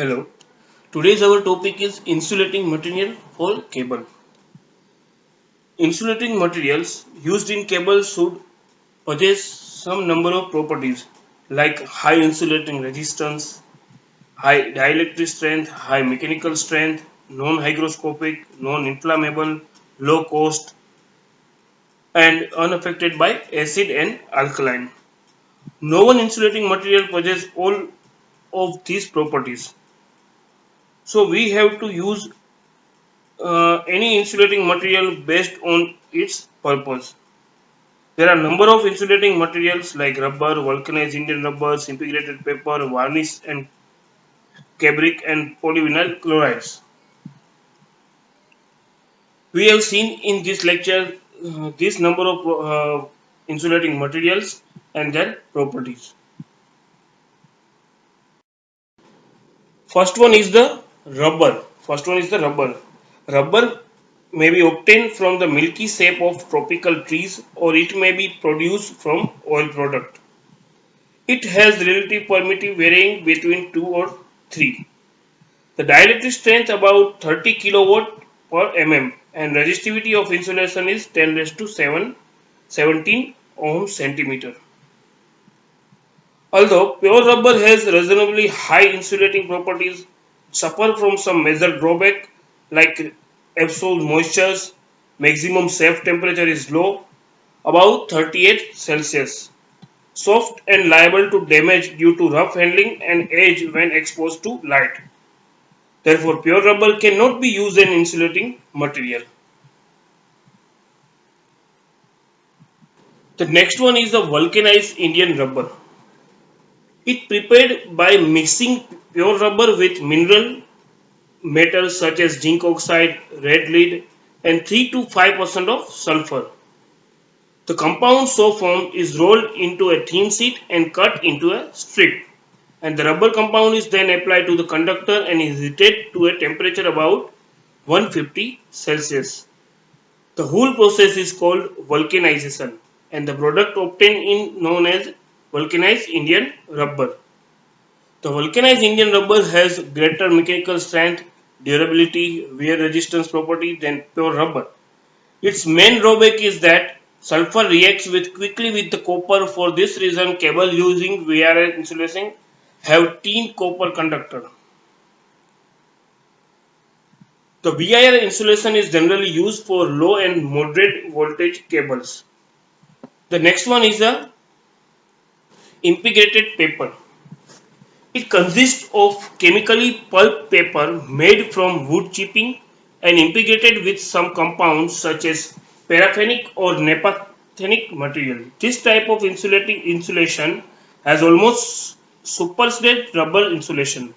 Hello. Today's our topic is insulating material for cable. Insulating materials used in cable should possess some number of properties like high insulating resistance, high dielectric strength, high mechanical strength, non-hygroscopic, non-inflammable, low cost, and unaffected by acid and alkaline. No one insulating material possesses all of these properties. So we have to use any insulating material based on its purpose. There are a number of insulating materials like rubber, vulcanized Indian rubbers, integrated paper, varnish and cambric and polyvinyl chlorides. We have seen in this lecture this number of insulating materials and their properties. First one is the rubber. Rubber may be obtained from the milky sap of tropical trees or it may be produced from oil product. It has relative permittivity varying between 2 or 3. The dielectric strength about 30 kilowatt per mm and resistivity of insulation is 10 raised to 17 ohm centimeter. Although pure rubber has reasonably high insulating properties, suffer from some major drawback like absorbs moisture, maximum safe temperature is low, about 38 Celsius, soft and liable to damage due to rough handling and age when exposed to light. Therefore, pure rubber cannot be used as an insulating material. The next one is the vulcanized Indian rubber. It prepared by mixing pure rubber with mineral metals such as zinc oxide, red lead, and 3 to 5% of sulfur. The compound so formed is rolled into a thin sheet and cut into a strip, and the rubber compound is then applied to the conductor and is heated to a temperature about 150 Celsius. The whole process is called vulcanization, and the product obtained is known as vulcanized Indian rubber. The vulcanized Indian rubber has greater mechanical strength, durability, wear resistance property than pure rubber. Its main drawback is that sulfur reacts quickly with the copper. For this reason, cable using VAR insulation have thin copper conductor. The VAR insulation is generally used for low and moderate voltage cables. The next one is the impregnated paper. It consists of chemically pulp paper made from wood chipping and impregnated with some compounds such as paraffinic or naphthenic material. This type of insulation has almost superseded rubber insulation.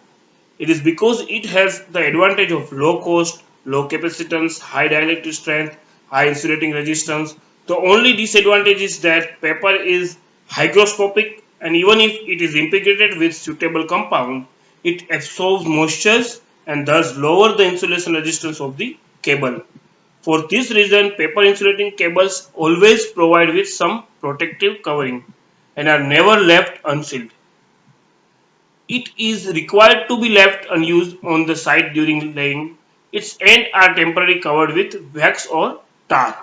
It is because it has the advantage of low cost, low capacitance, high dielectric strength, high insulating resistance. The only disadvantage is that paper is hygroscopic and even if it is impregnated with suitable compound, it absorbs moisture and thus lower the insulation resistance of the cable. For this reason, paper insulating cables always provide with some protective covering and are never left unsealed. It is required to be left unused on the site during laying. Its ends are temporarily covered with wax or tar.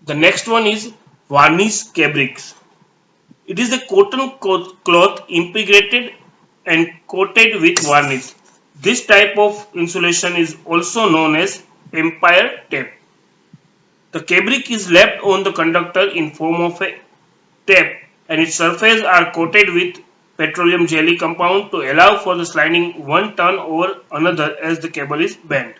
The next one is varnish cambrics. It is a cotton cloth impregnated and coated with varnish. This type of insulation is also known as empire tape. The cambric is left on the conductor in form of a tape and its surface are coated with petroleum jelly compound to allow for the sliding one turn over another as the cable is bent.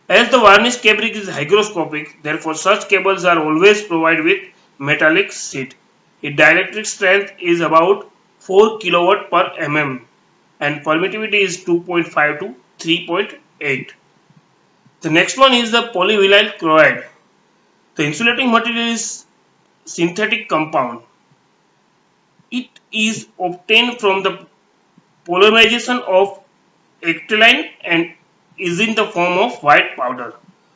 As the varnish cambric is hygroscopic, therefore such cables are always provided with metallic sheet. Its dielectric strength is about 4 kilowatt per mm and permittivity is 2.5 to 3.8. The next one is the polyvinyl chloride. The insulating material is synthetic compound. It is obtained from the polymerization of acetylene and is in the form of white powder.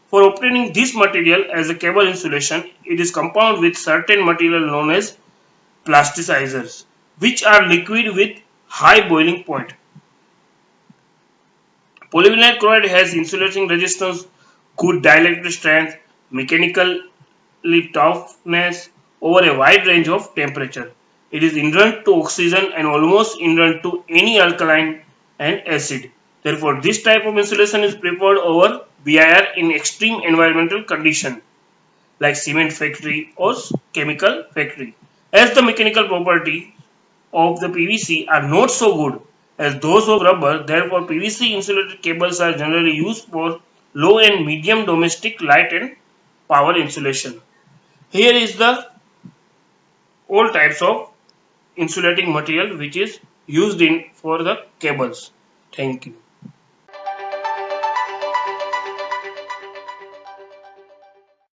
For obtaining this material as a cable insulation, it is compounded with certain material known as plasticizers, which are liquid with high boiling point. Polyvinyl chloride has insulating resistance, good dielectric strength, mechanical toughness over a wide range of temperature. It is inherent to oxygen and almost inherent to any alkaline and acid. Therefore, this type of insulation is preferred over BIR in extreme environmental conditions like cement factory or chemical factory. As the mechanical properties of the PVC are not so good as those of rubber, therefore PVC insulated cables are generally used for low and medium domestic light and power insulation. Here is the all types of insulating material which is used in for the cables. Thank you.